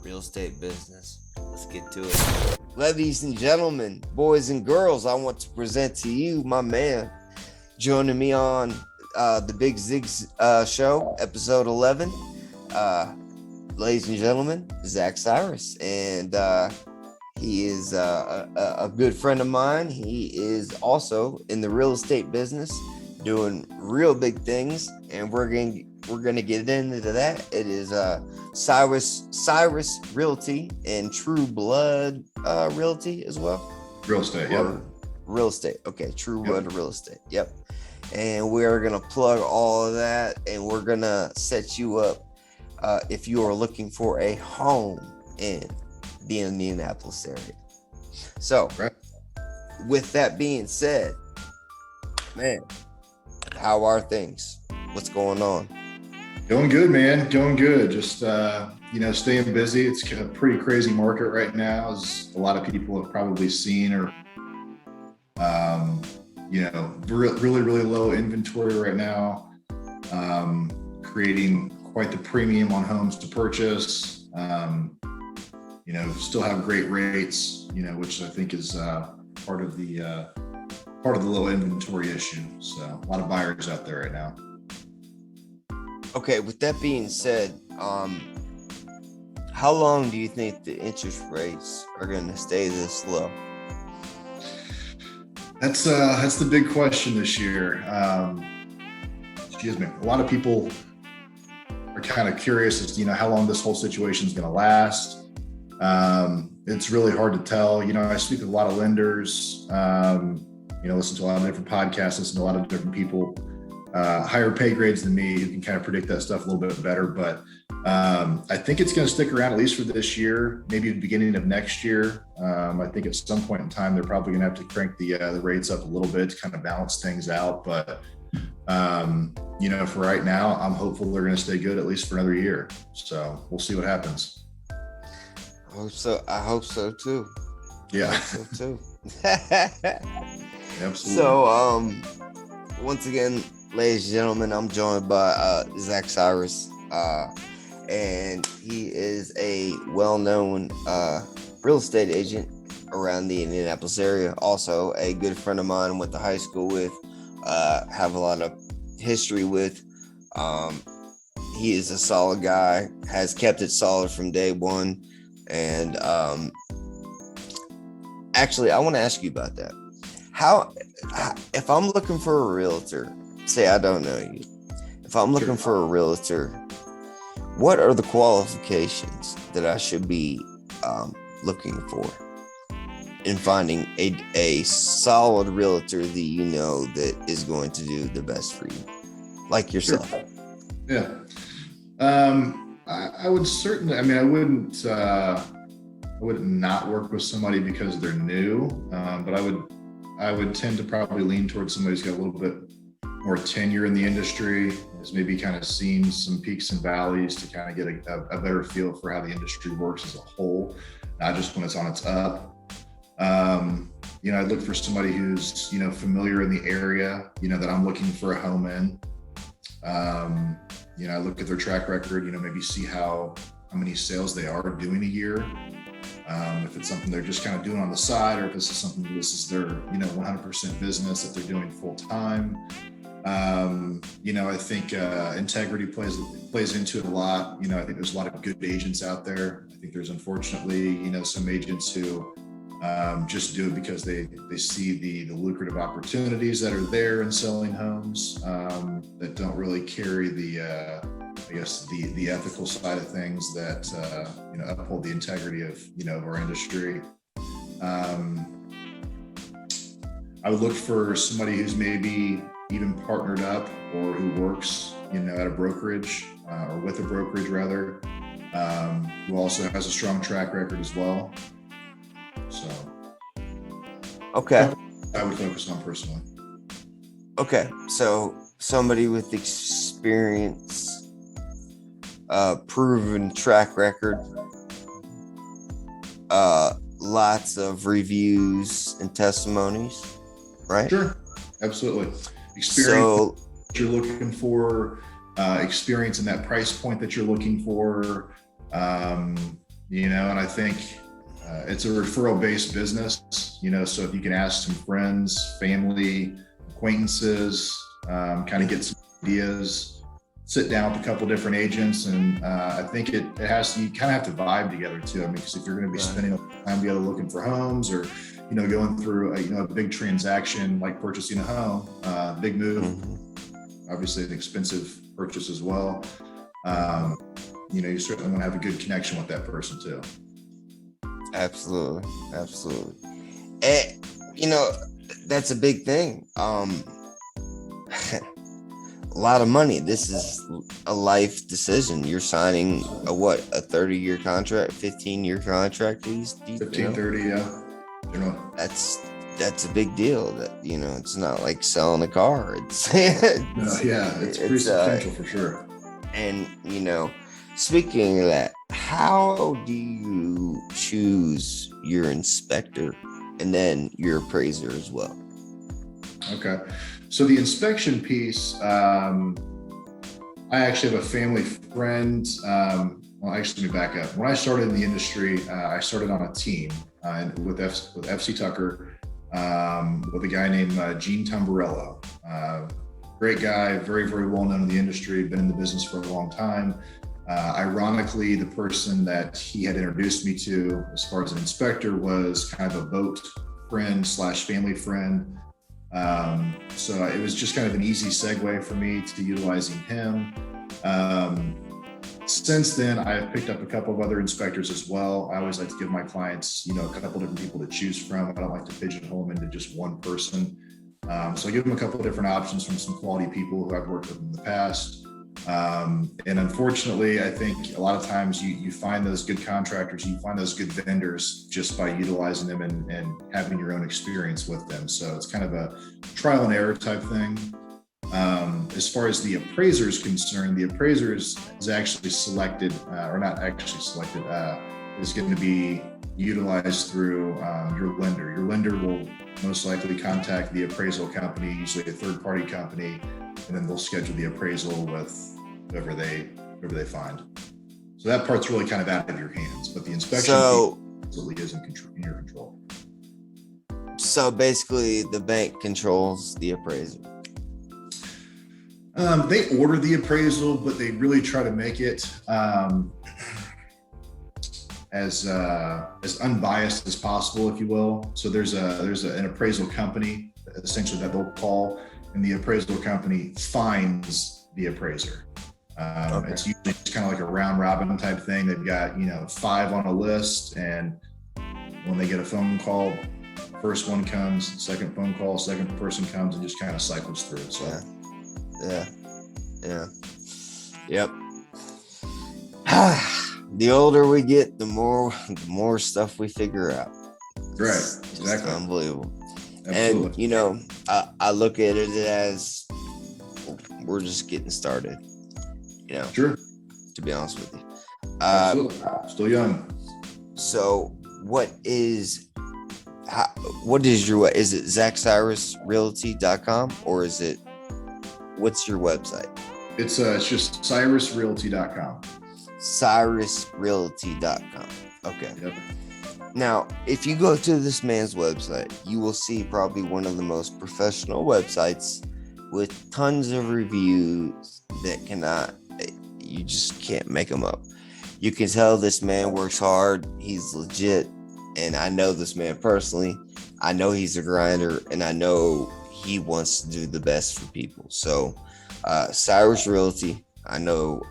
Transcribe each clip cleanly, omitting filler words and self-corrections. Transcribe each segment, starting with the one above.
real estate business. Let's get to it. Ladies and gentlemen, boys and girls, I want to present to you my man joining me on the Big ZIG show, episode 11. Ladies and gentlemen, Zach Syrus, and he is a good friend of mine. He is also in the real estate business, doing real big things, and we're gonna get into that. It is Syrus Realty and True Blood Realty as well. Real estate, yep. Real estate. Okay, True Blood Real Estate. Yep. And we're gonna plug all of that, and we're gonna set you up if you are looking for a home in the Indianapolis area. So, with that being said, man, how are things? What's going on? Going good, man. Going good. Just, staying busy. It's a pretty crazy market right now, as a lot of people have probably seen, or, really, really low inventory right now, creating quite the premium on homes to purchase. Still have great rates, which I think is part of the low inventory issue. So a lot of buyers out there right now. Okay, with that being said, how long do you think the interest rates are going to stay this low? That's the big question this year. Excuse me. A lot of people are kind of curious as to, how long this whole situation is going to last. It's really hard to tell. I speak with a lot of lenders, listen to a lot of different podcasts, listen to a lot of different people, higher pay grades than me, who can kind of predict that stuff a little bit better. But I think it's going to stick around at least for this year, maybe the beginning of next year. I think at some point in time, they're probably going to have to crank the rates up a little bit to kind of balance things out. But, for right now, I'm hopeful they're going to stay good at least for another year. So we'll see what happens. I hope so too. Yeah. I hope so too. Absolutely. So, once again, ladies and gentlemen, I'm joined by Zach Syrus, and he is a well-known real estate agent around the Indianapolis area. Also, a good friend of mine, went to high school with, have a lot of history with. He is a solid guy, has kept it solid from day one. And actually, I want to ask you about that. If I'm looking for a realtor, say I don't know you, if I'm looking for a realtor, what are the qualifications that I should be looking for in finding a solid realtor that that is going to do the best for you, like yourself? Sure. Yeah. I would certainly, I wouldn't not work with somebody because they're new, but I would tend to probably lean towards somebody who's got a little bit more tenure in the industry, has maybe kind of seen some peaks and valleys to kind of get a better feel for how the industry works as a whole, not just when it's on its up. I'd look for somebody who's, familiar in the area, that I'm looking for a home in. I look at their track record, maybe see how many sales they are doing a year. If it's something they're just kind of doing on the side, or if this is their, 100% business that they're doing full time. I think integrity plays into it a lot. I think there's a lot of good agents out there. I think there's unfortunately, some agents who just do it because they see the lucrative opportunities that are there in selling homes, that don't really carry the ethical side of things that uphold the integrity of our industry. I would look for somebody who's maybe even partnered up, or who works at a brokerage, or with a brokerage rather, who also has a strong track record as well. So, okay, I would focus on personally. Okay, so somebody with experience, proven track record, lots of reviews and testimonies, right? Sure, absolutely. Experience that you're looking for, experience in that price point that you're looking for. And I think it's a referral based business, so if you can ask some friends, family, acquaintances, kind of get some ideas, sit down with a couple different agents. And I think you kind of have to vibe together too. I mean, because if you're going to be spending time together looking for homes, or, going through a big transaction like purchasing a home, big move, obviously an expensive purchase as well. You certainly want to have a good connection with that person too. Absolutely. And, that's a big thing. A lot of money. This is a life decision. You're signing a 30-year contract, 15-year contract. 15, 30, yeah. That's a big deal. That it's not like selling a car. It's it's pretty substantial for sure. And speaking of that, how do you choose your inspector and then your appraiser as well? Okay, so the inspection piece, I actually have a family friend. Let me back up. When I started in the industry, I started on a team with FC Tucker, with a guy named Gene Tamburello. Great guy, very, very well known in the industry, been in the business for a long time. Ironically, the person that he had introduced me to as far as an inspector was kind of a boat friend / family friend. So it was just kind of an easy segue for me to utilizing him. Since then, I've picked up a couple of other inspectors as well. I always like to give my clients, a couple different people to choose from. I don't like to pigeonhole them into just one person. So I give them a couple of different options from some quality people who I've worked with in the past. And unfortunately, I think a lot of times you find those good contractors, you find those good vendors just by utilizing them and having your own experience with them. So it's kind of a trial and error type thing. As far as the appraiser is concerned, the appraiser is actually selected, or not actually selected, is going to be utilized through your lender. Your lender will most likely contact the appraisal company, usually a third-party company, and then they'll schedule the appraisal with whoever they find. So that part's really kind of out of your hands, but the inspection absolutely is in your control. So basically, the bank controls the appraisal. They order the appraisal, but they really try to make it as unbiased as possible, if you will. So there's an appraisal company essentially that they'll call, and the appraisal company finds the appraiser. It's usually just kind of like a round robin type thing. They've got 5 on a list, and when they get a phone call, first one comes, second phone call, second person comes, and just kind of cycles through. So Yep. The older we get, the more stuff we figure out. Right. It's exactly. Unbelievable. Absolutely. And I look at it as we're just getting started. Sure. To be honest with you. Absolutely. Still young. So what is your, is it ZachCyrusRealty.com, or is it, what's your website? It's just CyrusRealty.com. CyrusRealty.com. Okay. Yep. Now, if you go to this man's website, you will see probably one of the most professional websites with tons of reviews that you just can't make them up. You can tell this man works hard. He's legit. And I know this man personally. I know he's a grinder, and I know he wants to do the best for people. So, Syrus Realty, I know,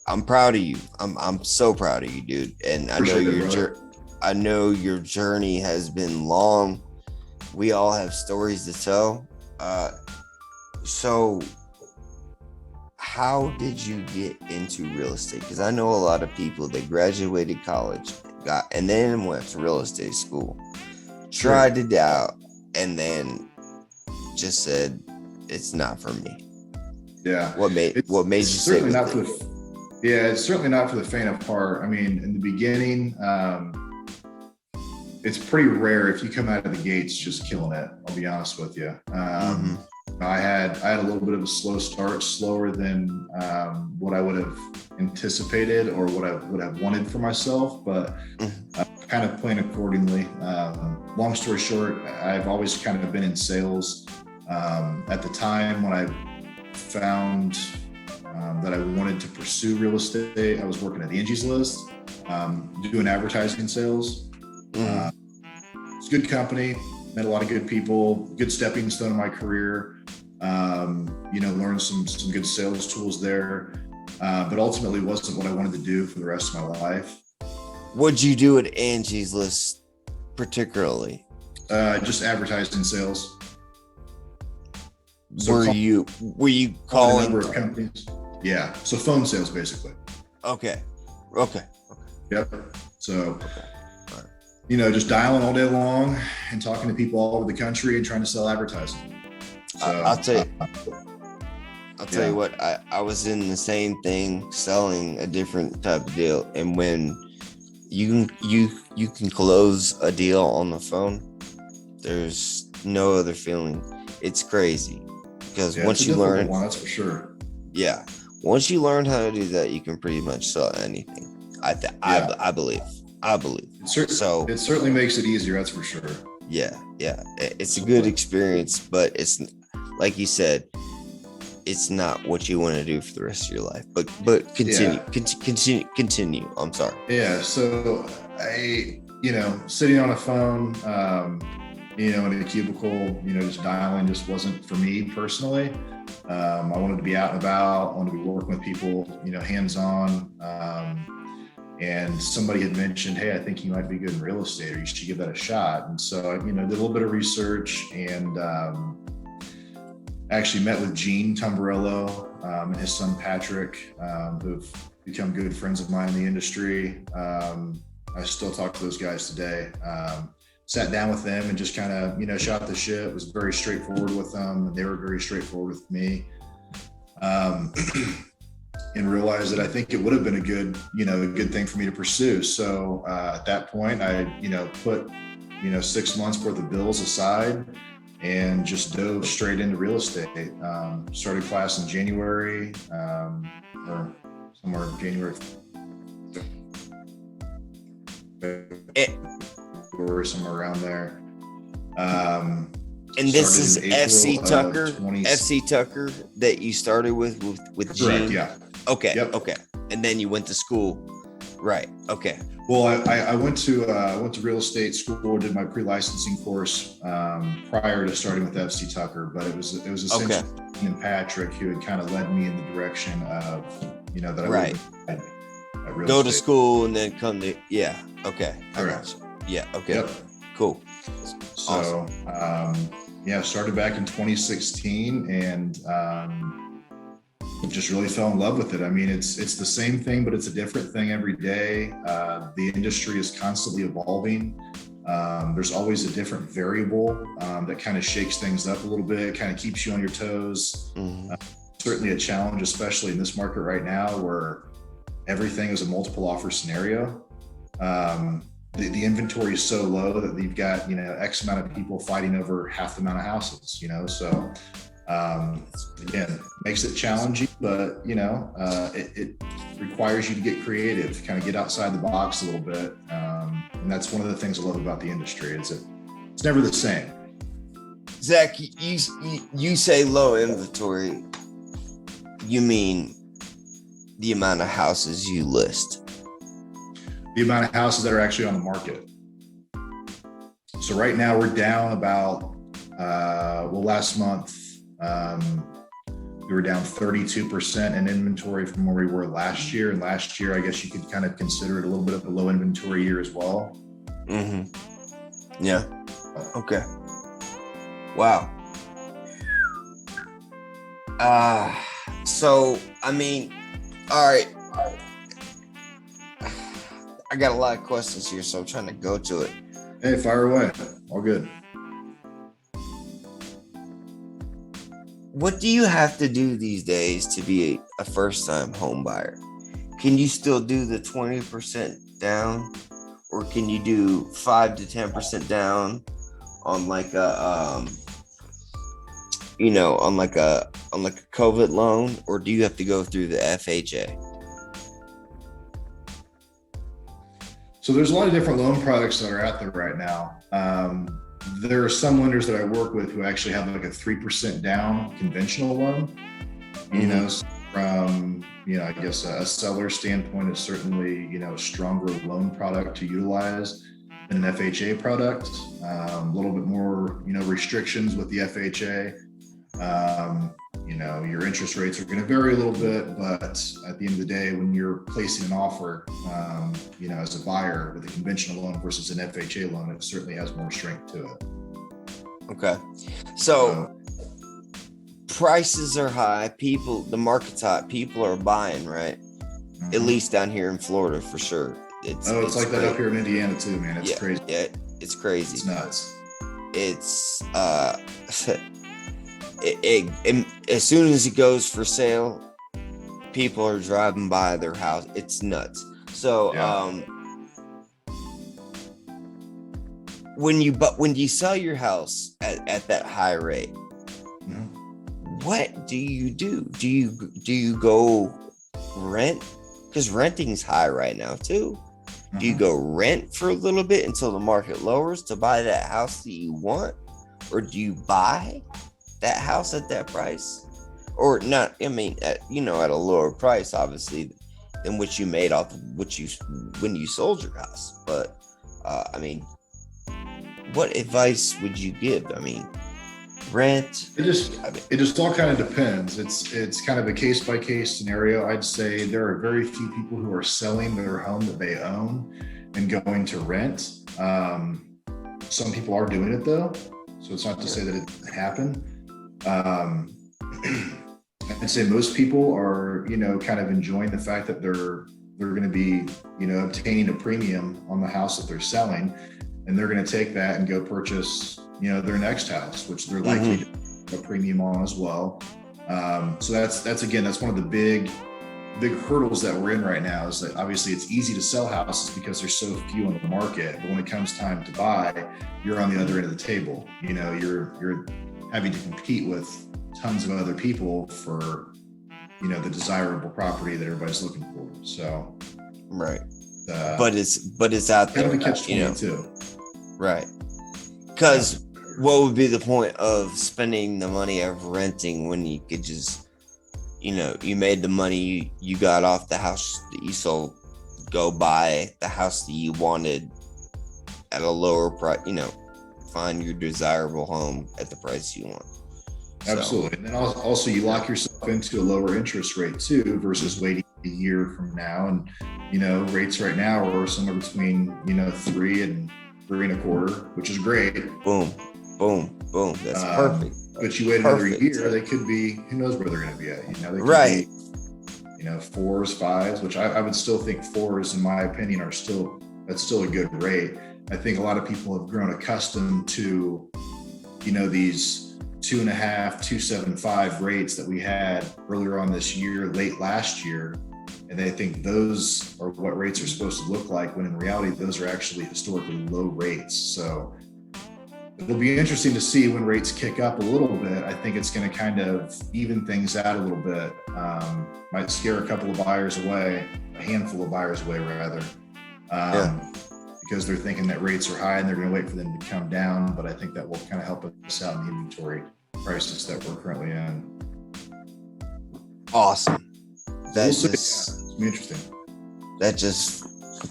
I'm proud of you. I'm so proud of you, dude. And I know your journey has been long. We all have stories to tell. So how did you get into real estate? Because I know a lot of people that graduated college, and then went to real estate school, tried it out, and then just said it's not for me. Yeah. What made you say it? Yeah, it's certainly not for the faint of heart. I mean, in the beginning, it's pretty rare if you come out of the gates just killing it. I'll be honest with you. I had a little bit of a slow start, slower than what I would have anticipated or what I would have wanted for myself, but kind of plan accordingly. Long story short, I've always kind of been in sales. At the time when I found that I wanted to pursue real estate, I was working at Angie's List, doing advertising sales. It's a good company, met a lot of good people, good stepping stone in my career. Learned some good sales tools there, but ultimately wasn't what I wanted to do for the rest of my life. What'd you do at Angie's List particularly? Just advertising sales. So were you calling a number of companies? Yeah. So phone sales basically. Okay. Yep. So, just dialing all day long and talking to people all over the country and trying to sell advertising. So, I'll tell you what, I was in the same thing, selling a different type of deal. And when you can close a deal on the phone, there's no other feeling. It's crazy because once you learn, that's for sure. Yeah. Once you learn how to do that, you can pretty much sell anything. I believe. It certainly makes it easier. That's for sure. Yeah. It's a good experience, but it's like you said, it's not what you want to do for the rest of your life. But continue. I'm sorry. Yeah. So I, sitting on a phone, in a cubicle, just dialing just wasn't for me personally. I wanted to be out and about. I wanted to be working with people, hands-on. And somebody had mentioned, hey, I think you might be good in real estate, or you should give that a shot. And so I, did a little bit of research and actually met with Gene Tamburello and his son Patrick, who've become good friends of mine in the industry. I still talk to those guys today. Sat down with them and just kind of, shot the shit. Was very straightforward with them, and they were very straightforward with me. And realized that I think it would have been a good thing for me to pursue. So at that point, I, put, 6 months worth of bills aside and just dove straight into real estate. Started class in January, or somewhere in January. Or somewhere around there. And this is FC Tucker, FC Tucker that you started with Correct, Gene? Yeah. Okay. Yep. Okay. And then you went to school. Right. Okay. Well, I went to real estate school, did my pre-licensing course prior to starting with FC Tucker, but it was essentially Gene and Patrick who had kind of led me in the direction of, that I right. would go to school and then come to Okay. Correct. Yeah. Okay. Yep. Cool. So, awesome. Started back in 2016 and just really fell in love with it. I mean, it's the same thing, but it's a different thing every day. The industry is constantly evolving. There's always a different variable that kind of shakes things up a little bit, kind of keeps you on your toes. Certainly a challenge, especially in this market right now where everything is a multiple offer scenario. The inventory is so low that you've got, X amount of people fighting over half the amount of houses, so again, makes it challenging, but it requires you to get creative, kind of get outside the box a little bit. And that's one of the things I love about the industry is it's never the same. Zach, you say low inventory, you mean the amount of houses you list? The amount of houses that are actually on the market. So right now we're down about, last month, we were down 32% in inventory from where we were last year. And last year, I guess you could kind of consider it a little bit of a low inventory year as well. Yeah. Okay. Wow. So, I mean, all right. I got a lot of questions here, so I'm trying to go to it. Hey, fire away. All good. What do you have to do these days to be a first-time home buyer? Can you still do the 20% down, or can you do 5 to 10% down on like a on like a COVID loan, or do you have to go through the FHA? So there's a lot of different loan products that are out there right now. There are some lenders that I work with who actually have like a 3% down conventional loan. From I guess a seller standpoint, it's certainly a stronger loan product to utilize than an FHA product. A little bit more restrictions with the FHA. Your interest rates are going to vary a little bit, but at the end of the day, when you're placing an offer, as a buyer with a conventional loan versus an FHA loan, it certainly has more strength to it. Okay. So prices are high. The market's hot. People are buying, right? Mm-hmm. At least down here in Florida, for sure. It's like that up here in Indiana too, man. It's crazy. Yeah, it's crazy. It's nuts. It's as soon as it goes for sale, people are driving by their house. It's nuts. So when you sell your house at that high rate, what do you do? Do you go rent? Because renting's high right now too. Do you go rent for a little bit until the market lowers to buy that house that you want, or do you buy that house at that price, or not? I mean, at a lower price, obviously, than what you made off of when you sold your house. But what advice would you give? I mean, rent. It just all kind of depends. It's kind of a case by case scenario. I'd say there are very few people who are selling their home that they own and going to rent. Some people are doing it though, so it's not to say that it doesn't happen. I'd say most people are, kind of enjoying the fact that they're going to be, obtaining a premium on the house that they're selling, and they're going to take that and go purchase, their next house, which they're likely to put a premium on as well. So that's one of the big hurdles that we're in right now, is that obviously it's easy to sell houses because there's so few on the market, but when it comes time to buy, you're on the other end of the table. You're having to compete with tons of other people for, the desirable property that everybody's looking for. So, right. But it's out there, kind of a catch-22. Right. Because what would be the point of spending the money of renting when you could just, you made the money you got off the house that you sold, go buy the house that you wanted at a lower price, find your desirable home at the price you want. Absolutely. And then also you lock yourself into a lower interest rate too, versus waiting a year from now. And, rates right now are somewhere between, 3 and 3.25, which is great. Boom, boom, boom. That's perfect. But you wait another year, they could be, who knows where they're going to be at? They could right. be, 4s, 5s, which I would still think 4s, in my opinion, that's still a good rate. I think a lot of people have grown accustomed to, these 2.5, 2.75 rates that we had earlier on this year, late last year. And they think those are what rates are supposed to look like, when in reality, those are actually historically low rates. So it'll be interesting to see when rates kick up a little bit. I think it's going to kind of even things out a little bit. Might scare a couple of buyers away, a handful of buyers away rather. Because they're thinking that rates are high and they're going to wait for them to come down. But I think that will kind of help us out in the inventory prices that we're currently in. Awesome. That's it's interesting. That just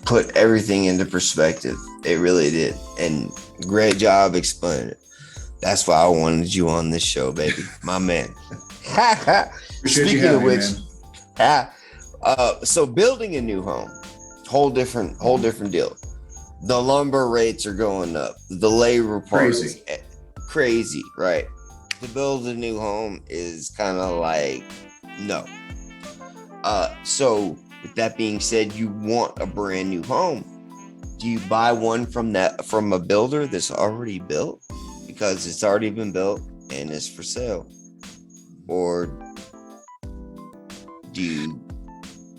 put everything into perspective. It really did. And great job explaining it. That's why I wanted you on this show, baby. My man. Speaking of which, so building a new home, whole different deal. The lumber rates are going up. The labor part is crazy, right? To build a new home is kind of like, no. So with that being said, you want a brand new home. Do you buy one from a builder that's already built because it's already been built and it's for sale? Or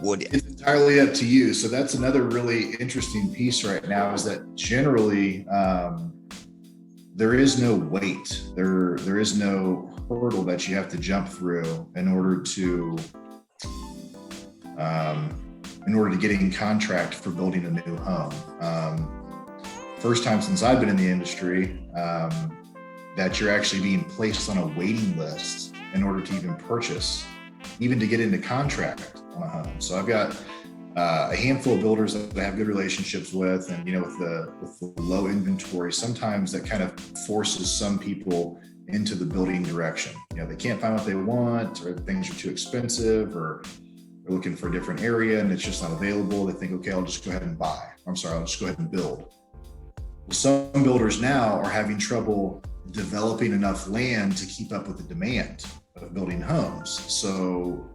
it's entirely up to you. So that's another really interesting piece right now, is that generally there is no wait. There is no hurdle that you have to jump through in order to get in contract for building a new home. First time since I've been in the industry that you're actually being placed on a waiting list in order to even purchase, even to get into contract on a home. So I've got a handful of builders that I have good relationships with, and with the low inventory, sometimes that kind of forces some people into the building direction. They can't find what they want, or things are too expensive, or they're looking for a different area and it's just not available. They think, okay, I'll just go ahead and buy. I'll just go ahead and build. Some builders now are having trouble developing enough land to keep up with the demand of building homes. So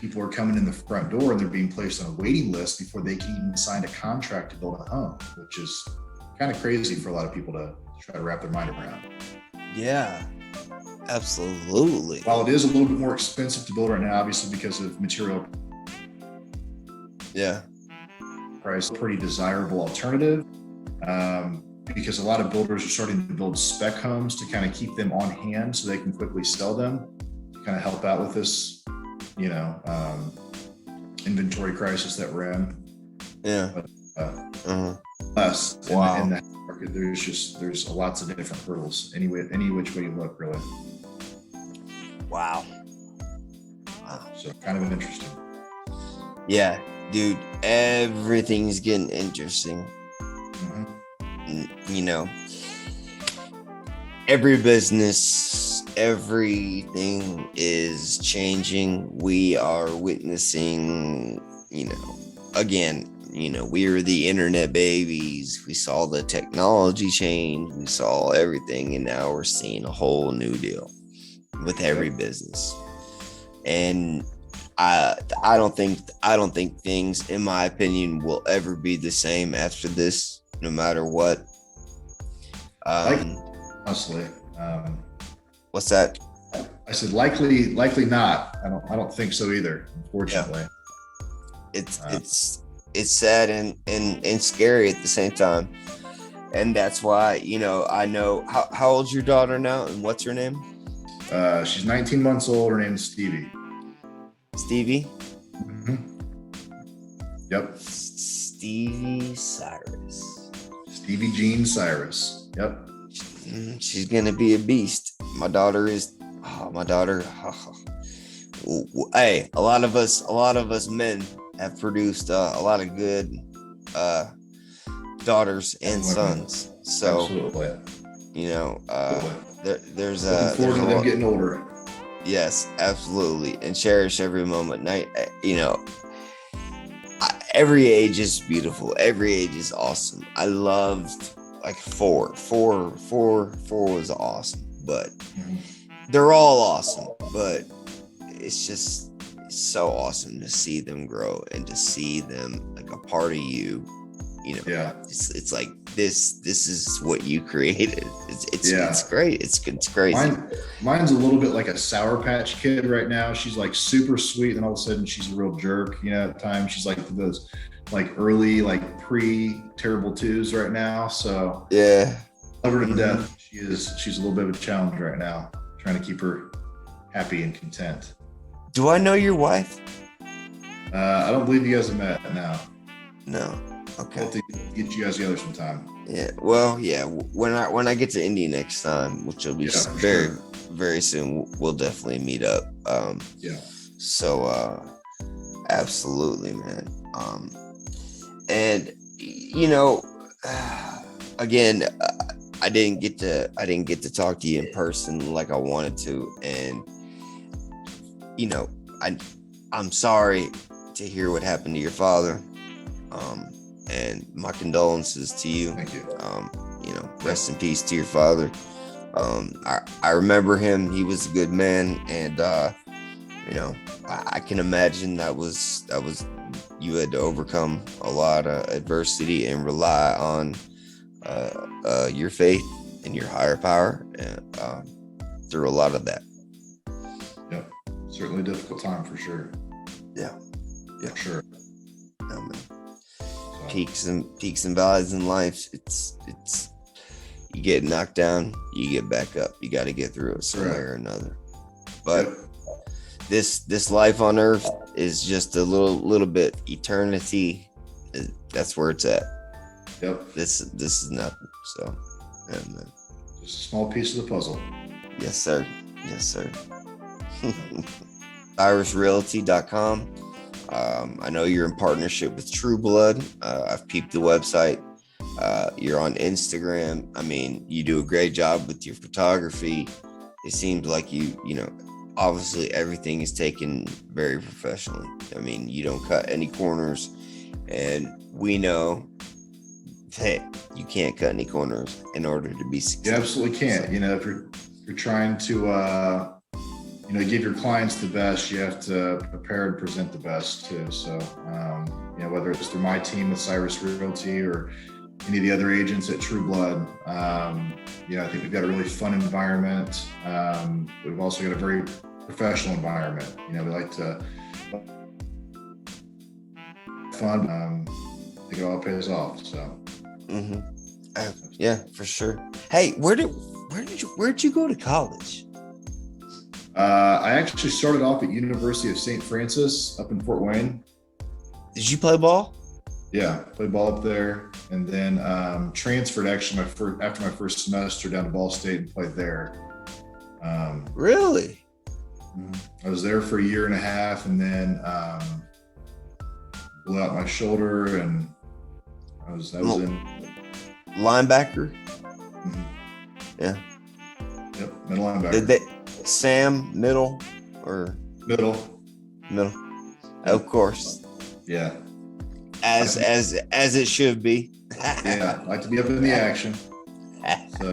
people are coming in the front door and they're being placed on a waiting list before they can even sign a contract to build a home, which is kind of crazy for a lot of people to try to wrap their mind around. Yeah, absolutely. While it is a little bit more expensive to build right now, obviously because of material price, pretty desirable alternative. Because a lot of builders are starting to build spec homes to kind of keep them on hand so they can quickly sell them, to kind of help out with this, inventory crisis that we're in. Yeah. But, wow. in that market, there's lots of different hurdles. Any which way you look, really. Wow. So kind of interesting. Yeah, dude, everything's getting interesting. Every business, everything is changing. We are witnessing, again, we were the internet babies. We saw the technology change. We saw everything. And now we're seeing a whole new deal with every business. And I don't think things, in my opinion, will ever be the same after this, no matter what. Honestly, what's that? I said likely not. I don't think so either, unfortunately. Yeah. It's sad and scary at the same time, and that's why I know how old's your daughter now, and what's her name? She's 19 months old. Her name's Stevie. Stevie. Yep. Stevie Syrus. Stevie Jean Syrus. Yep. She's gonna be a beast. My daughter. Hey, a lot of us men have produced a lot of good daughters and sons. So absolutely. There's looking forward to them getting older. Yes, absolutely, and cherish every moment. Every age is beautiful. Every age is awesome. I loved four was awesome, but they're all awesome. But it's so awesome to see them grow and to see them like a part of you. It's like this is what you created. It's great. It's crazy. Mine's a little bit like a Sour Patch Kid right now. She's like super sweet, and all of a sudden she's a real jerk. At times she's like those early pre-terrible twos right now. So yeah, love her to death. She's a little bit of a challenge right now, trying to keep her happy and content. Do I know your wife? I don't believe you guys have met. No. Okay. I'll have to get you guys together sometime. Yeah. Well, yeah. When I get to Indy next time, which will be very soon, we'll definitely meet up. So, absolutely, man. And again, I didn't get to talk to you in person like I wanted to, and I'm sorry to hear what happened to your father. And my condolences to you. Thank you. Rest in peace to your father. I remember him. He was a good man, and I can imagine that was you had to overcome a lot of adversity and rely on your faith and your higher power through a lot of that. Yep, certainly a difficult time for sure. Yeah, for sure. No, man. Peaks and valleys in life. It's you get knocked down, you get back up. You got to get through it some way or another. but this life on earth is just a little bit eternity. That's where it's at. Yep. This is nothing. So, yeah, man. Just a small piece of the puzzle. Yes, sir. Yes, sir. IrisRealty.com. I know you're in partnership with True Blood. I've peeped the website. You're on Instagram. I mean, you do a great job with your photography. It seems like you know, obviously everything is taken very professionally. I mean, you don't cut any corners, and we know that you can't cut any corners in order to be successful. You absolutely can't. You know, if you're trying to give your clients the best, you have to prepare and present the best too. So whether it's through my team with Syrus Realty or any of the other agents at True Blood, I think we've got a really fun environment. We've also got a very professional environment. We like to fun. I think it all pays off. So. Yeah, for sure. Hey, where'd you go to college? I actually started off at University of St. Francis up in Fort Wayne. Did you play ball? Yeah, played ball up there, and then transferred actually after my first semester down to Ball State and played there. Really? I was there for a year and a half, and then blew out my shoulder, and I was in linebacker. Yeah. Yep, middle linebacker. Did they Sam middle or middle? Of course. Yeah. As it should be. Yeah, I like to be up in the action. So,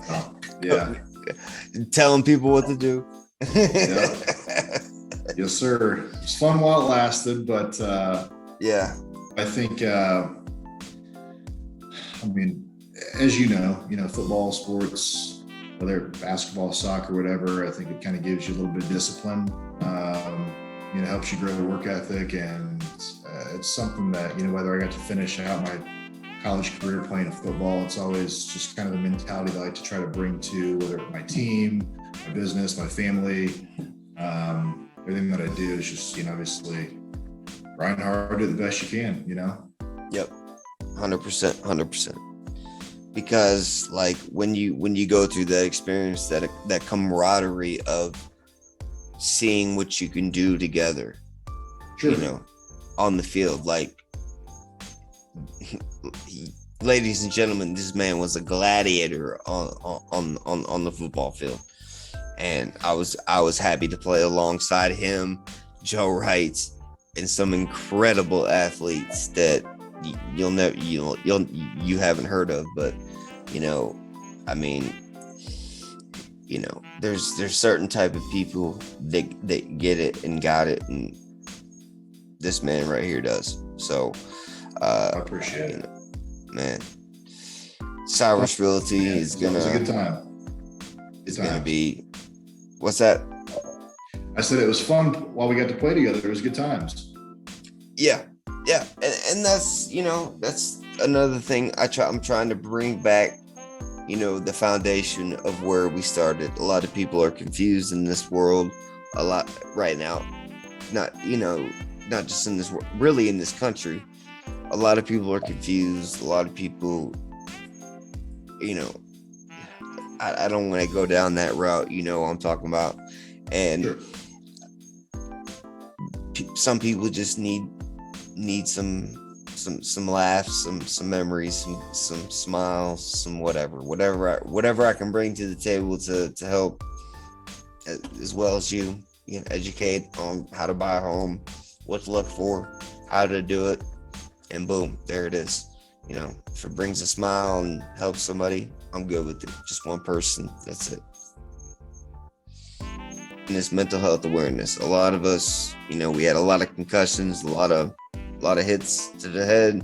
yeah. Telling people what to do. Yeah. Yes, sir. It was fun while it lasted, but yeah. I think as you know, football, sports, whether basketball, soccer, whatever, I think it kind of gives you a little bit of discipline. Helps you grow the work ethic, and it's something that, whether I got to finish out my college career playing football, it's always just kind of the mentality that I like to try to bring to whether my team, my business, my family, everything that I do is just, obviously grind hard, do the best you can, Yep. 100%. Because like when you go through that experience, that camaraderie of seeing what you can do together, sure. On the field, like, ladies and gentlemen, this man was a gladiator on the football field, and I was happy to play alongside him, Joe Wright, and some incredible athletes that you haven't heard of, but there's certain type of people that get it and got it, and this man right here does. So I appreciate it, man. Syrus Realty is gonna. It's a good time. It's gonna be. What's that? I said it was fun while we got to play together. It was good times. Yeah, and that's that's another thing I'm trying to bring back. The foundation of where we started. A lot of people are confused in this world a lot right now. Not just in this world, really in this country. A lot of people are confused. A lot of people, I don't want to go down that route. What I'm talking about. And sure. Some people just need some laughs, some memories, some smiles, some whatever I can bring to the table to help, as well as you educate on how to buy a home, what to look for, how to do it, and boom, there it is. If it brings a smile and helps somebody, I'm good with it. Just one person, that's it. And this mental health awareness. A lot of us, we had a lot of concussions, a lot of hits to the head,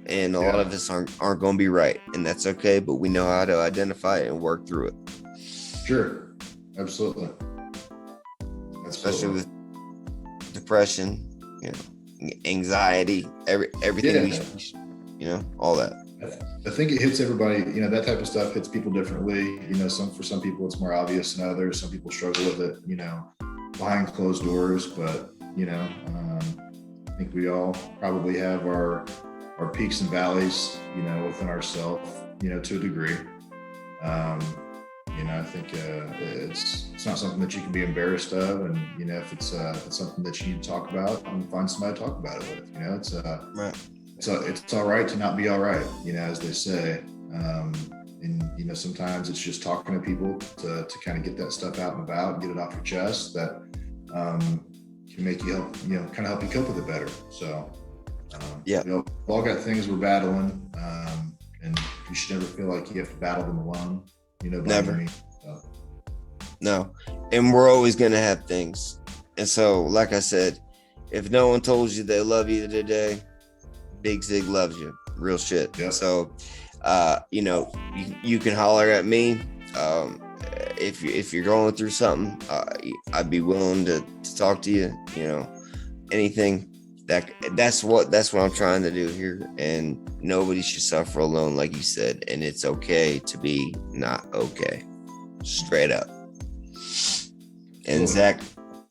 and a lot of us aren't going to be right, and that's okay, but we know how to identify it and work through it. Sure. Absolutely. Especially with depression, anxiety, everything, all that. I think it hits everybody, that type of stuff hits people differently. For some people it's more obvious than others. Some people struggle with it, behind closed doors, but I think we all probably have our peaks and valleys, within ourselves, to a degree. I think it's not something that you can be embarrassed of, and if it's something that you need to talk about, and find somebody to talk about it with. Right. It's all right to not be all right, as they say. And sometimes it's just talking to people to kind of get that stuff out and about and get it off your chest that can make you kind of help you cope with it better. So we all got things we're battling, and you should never feel like you have to battle them alone. Never. No, and we're always gonna have things. And so, like I said, if no one told you they love you today, Big Zig loves you. Real shit. Yep. So, you can holler at me. If you're going through something, I'd be willing to talk to you. Anything. That's what I'm trying to do here, and nobody should suffer alone, like you said, and it's okay to be not okay, straight up. And Zach,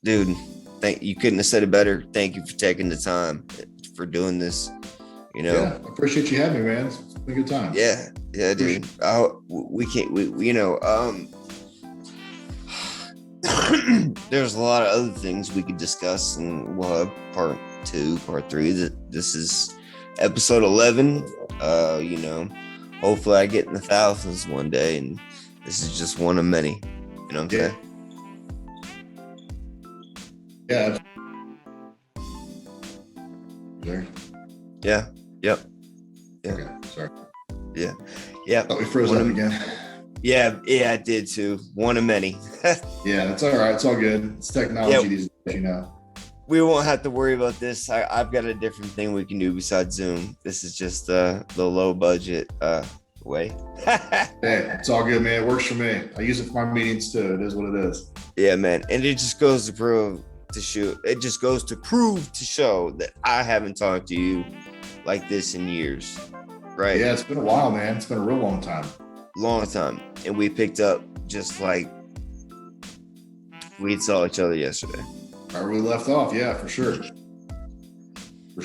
dude, you couldn't have said it better. Thank you for taking the time for doing this. Yeah, I appreciate you having me, man. It's been a good time. Yeah, dude. There's a lot of other things we could discuss, and we'll have part 2, part 3. This is episode 11. Hopefully I get in the thousands one day, and this is just one of many. You know what I'm saying? Yeah. There. Yeah. Yep. Yeah. Okay. Sorry. Yeah. Yeah. Thought we froze up again. Yeah, I did too. One of many. Yeah, it's all right. It's all good. It's technology these days, We won't have to worry about this. I've got a different thing we can do besides Zoom. This is just the low budget way. Hey, it's all good, man. It works for me. I use it for my meetings too. It is what it is. Yeah, man. And it just goes to prove to show that I haven't talked to you like this in years. Right? Yeah, it's been a while, man. It's been a real long time. And we picked up just like we saw each other yesterday. Right where we left off, yeah, for sure.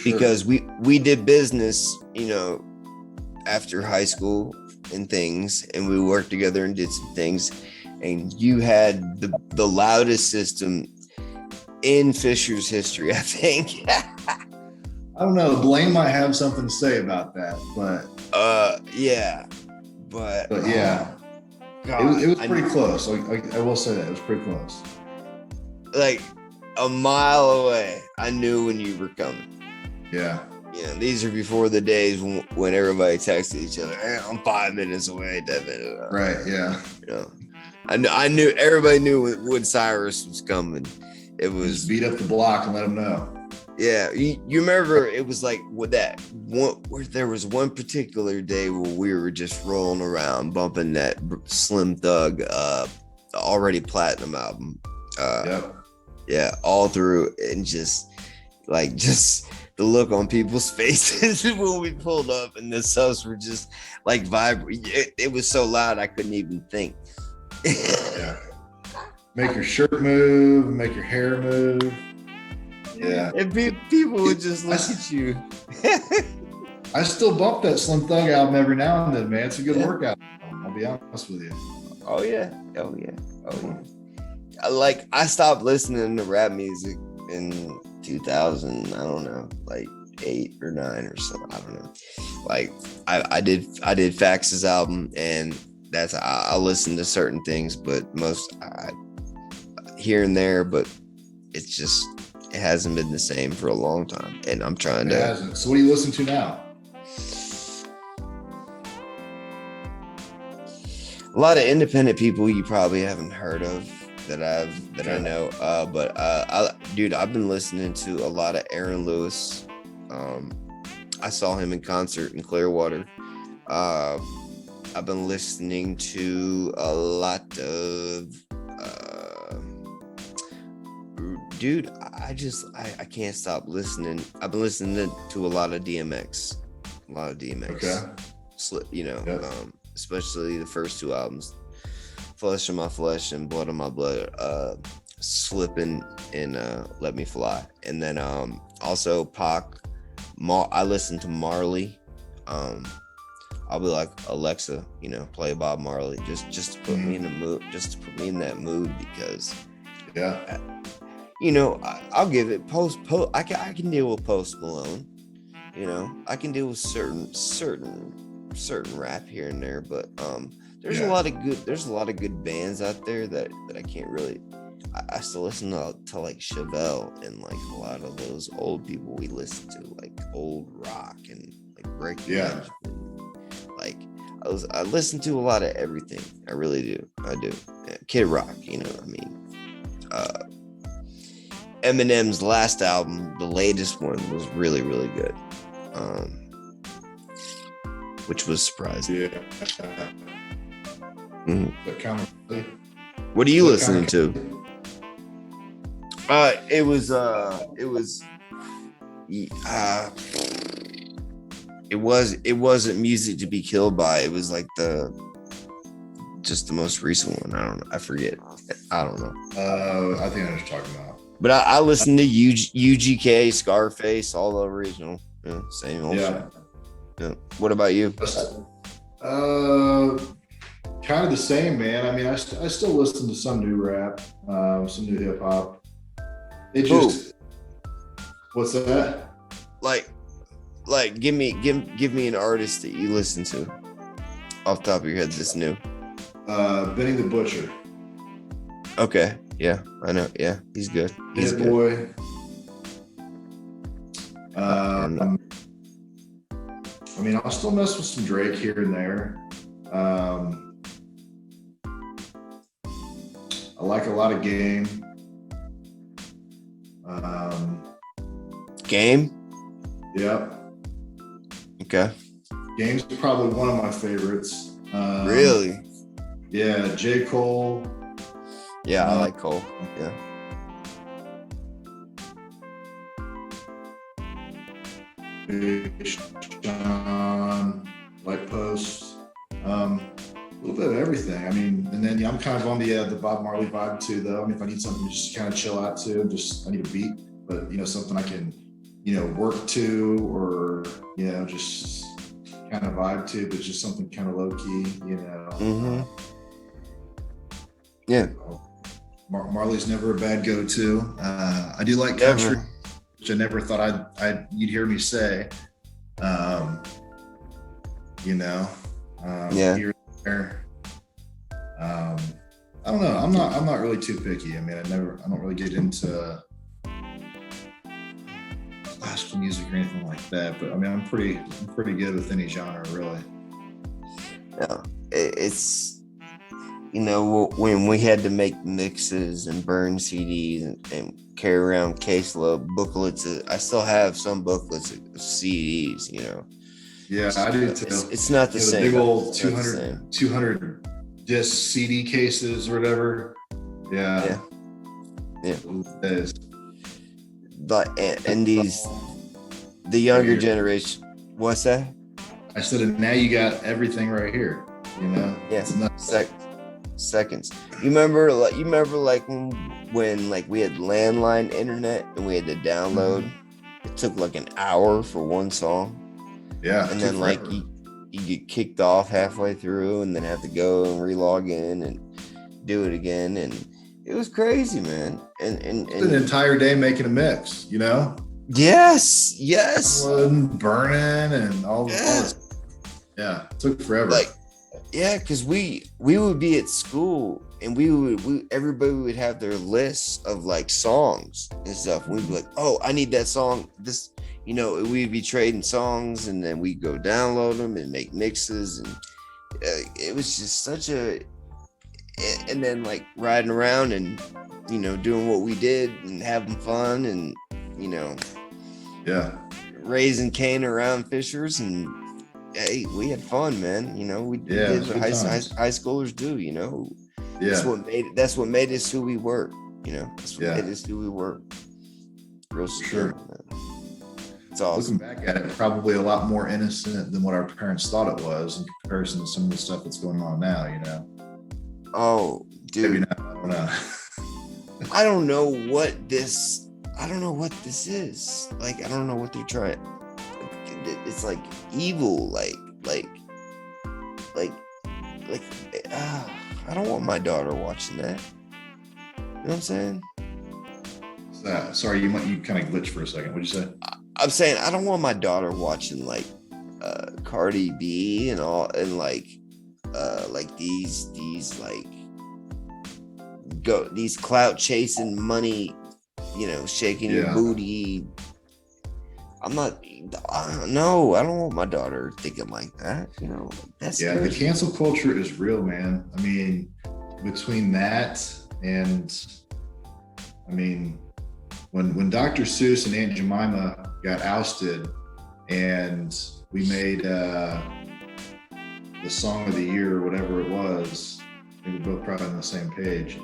Because we did business, after high school and things, and we worked together and did some things, and you had the loudest system in Fisher's history, I think. I don't know. Blaine might have something to say about that, but yeah. But yeah, God, it was pretty close. I will say that it was pretty close. Like a mile away, I knew when you were coming. Yeah. These are before the days when everybody texted each other. Hey, I'm 5 minutes away, 10 minutes away. Right. Yeah. I knew everybody knew when Syrus was coming. It was just beat up the block and let them know. Yeah, you remember it was like with that one where there was one particular day where we were just rolling around bumping that Slim Thug already platinum album. Yep. Yeah, all through, and just the look on people's faces when we pulled up, and the subs were just like vibrating. It was so loud I couldn't even think. Yeah. Make your shirt move, make your hair move. Yeah. And people would just look at you. I still bump that Slim Thug album every now and then, man. It's a good workout. I'll be honest with you. Oh yeah. I stopped listening to rap music in 2000. I don't know, like 8 or 9 or something. I don't know. Like I did Fax's album, and that's I listen to certain things, but most here and there. But it hasn't been the same for a long time, and I'm trying to. It hasn't. So what do you listen to now? A lot of independent people you probably haven't heard of that I know. But I've been listening to a lot of Aaron Lewis. I saw him in concert in Clearwater. I've been listening to a lot of I can't stop listening. I've been listening to a lot of DMX. Okay. Yep. Especially the first 2 albums, Flesh of My Flesh and Blood of My Blood. Slippin' and Let Me Fly. And then also Pac. I listen to Marley. I'll be like, Alexa, play Bob Marley, just to put me in the mood, just to put me in that mood, because I'll give it post. I can deal with Post Malone. I can deal with certain rap here and there, but there's a lot of good bands out there that I can't really. I still listen to like Chevelle and like a lot of those old people we listen to, like old rock and like breaking. Yeah. Like I listen to a lot of everything. I really do. I do. Yeah, Kid Rock, Eminem's last album, the latest one, was really, really good. Which was surprising. Yeah. Mm-hmm. What are you listening to? It wasn't Music to Be Killed By. It was like the most recent one. I don't know. I forget. I don't know. I think I was talking about. But I listened to UGK, Scarface, all the original. Same old shit. Yeah. What about you? Kind of the same, man. I mean, I still listen to some new rap, some new hip hop. It just. What's that? Like, give me an artist that you listen to off the top of your head that's new. Benny the Butcher. Okay, yeah, I know. Yeah, he's good. He's good. Boy. I mean, I'll still mess with some Drake here and there. I like a lot of Game. Game? Yep. Okay. Game's probably one of my favorites. Really? Yeah, J. Cole. Yeah, I like Cole. Yeah. Sean, like Post. A little bit of everything. I mean, and then I'm kind of on the Bob Marley vibe too, though. I mean, if I need something to just kind of chill out to, I need a beat, but something I can, work to, or just kind of vibe to, but just something kind of low key, Mm-hmm. Yeah. Marley's never a bad go-to. I do like country, which I never thought you'd hear me say. Yeah. Here and there. I don't know. I'm not really too picky. I mean, I don't really get into classical music or anything like that. But I mean, I'm pretty good with any genre, really. Yeah, it's when we had to make mixes and burn CDs and carry around caseload booklets. I still have some booklets of CDs. Yeah, I do too. It's not the same. Big old 200 disc CD cases or whatever. Yeah. It is. But and the younger generation. What's that? I said, and now you got everything right here. Yes. Seconds. You remember like when like we had landline internet and we had to download. Mm-hmm. It took like an hour for one song. Yeah. And then like you get kicked off halfway through and then have to go and relog in and do it again, and it was crazy, man. And an entire day making a mix, Yes. Burning and all this. Yeah, it took forever. Because we would be at school and everybody would have their lists of like songs and stuff. We'd be like, oh, I need that song. This, we'd be trading songs, and then we'd go download them and make mixes, and it was just and then like riding around and doing what we did and having fun and raising cane around Fishers, and hey, we had fun, man. We did what high schoolers do. That's what made us who we were. That's what made us who we were. Real sure, man. It's awesome. Looking back at it, probably a lot more innocent than what our parents thought it was in comparison to some of the stuff that's going on now. Oh, dude. Maybe not, I don't know. I don't know what this is. Like, I don't know what they're trying. It's like evil, like I don't want my daughter watching that. You know what I'm saying? Sorry, you kind of glitched for a second. What'd you say? I'm saying I don't want my daughter watching like Cardi B and all, and like these clout chasing money, shaking your booty. I don't want my daughter thinking like that. That's the cancel culture is real, man. I mean, between that and when Dr. Seuss and Aunt Jemima got ousted and we made the song of the year or whatever it was, I think we're both probably on the same page.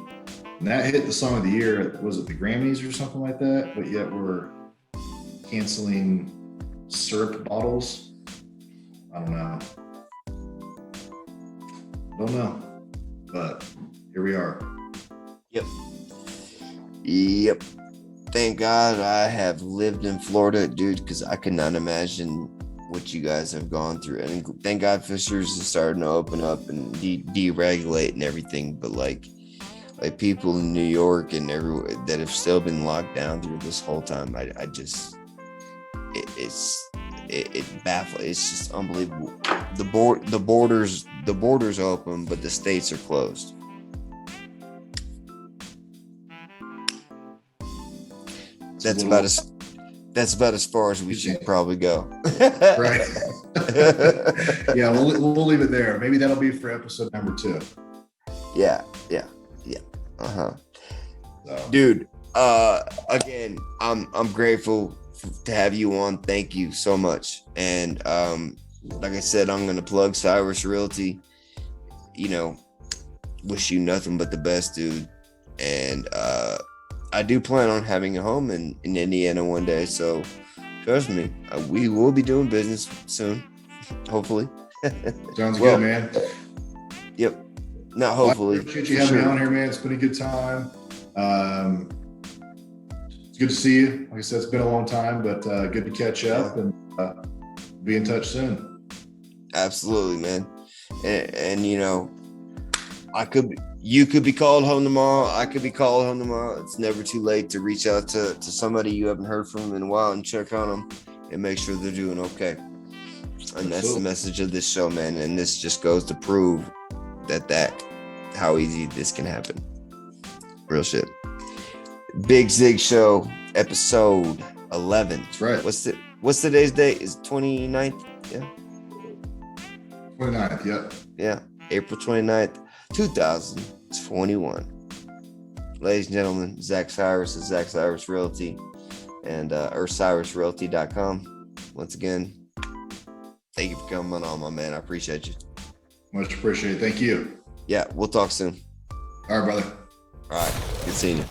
And that hit the song of the year, was it the Grammys or something like that? But yet we're canceling syrup bottles. I don't know. But here we are. Yep. Thank God I have lived in Florida, dude, because I could not imagine what you guys have gone through. And thank God Fishers is starting to open up and deregulate and everything. But like people in New York and everywhere that have still been locked down through this whole time, it baffles. It's just unbelievable. The borders open, but the states are closed. That's about as far as we should probably go. Right. Yeah, we'll leave it there. Maybe that'll be for episode number 2. Yeah. So. Dude, again, I'm grateful to have you on. Thank you so much. And like I said, I'm gonna plug Syrus Realty. Wish you nothing but the best, dude. And I do plan on having a home in Indiana one day, so trust me, we will be doing business soon, hopefully. Sounds good, man. Yep. Not hopefully. I appreciate you having me on here, man. It's been a good time. It's good to see you. Like I said, it's been a long time, but good to catch up and be in touch soon. Absolutely, man. And you could be called home tomorrow. I could be called home tomorrow. It's never too late to reach out to somebody you haven't heard from in a while and check on them and make sure they're doing okay. And that's the message of this show, man. And this just goes to prove that how easy this can happen. Real shit. Big Zig Show, episode 11. That's right. What's today's date? Is 29th? Yeah. 29th, yep. Yeah. April 29th, 2021. Ladies and gentlemen, Zach Syrus is Zach Syrus Realty and SyrusRealty.com. Once again, thank you for coming on, my man. I appreciate you. Much appreciated. Thank you. Yeah, we'll talk soon. All right, brother. All right. Good seeing you.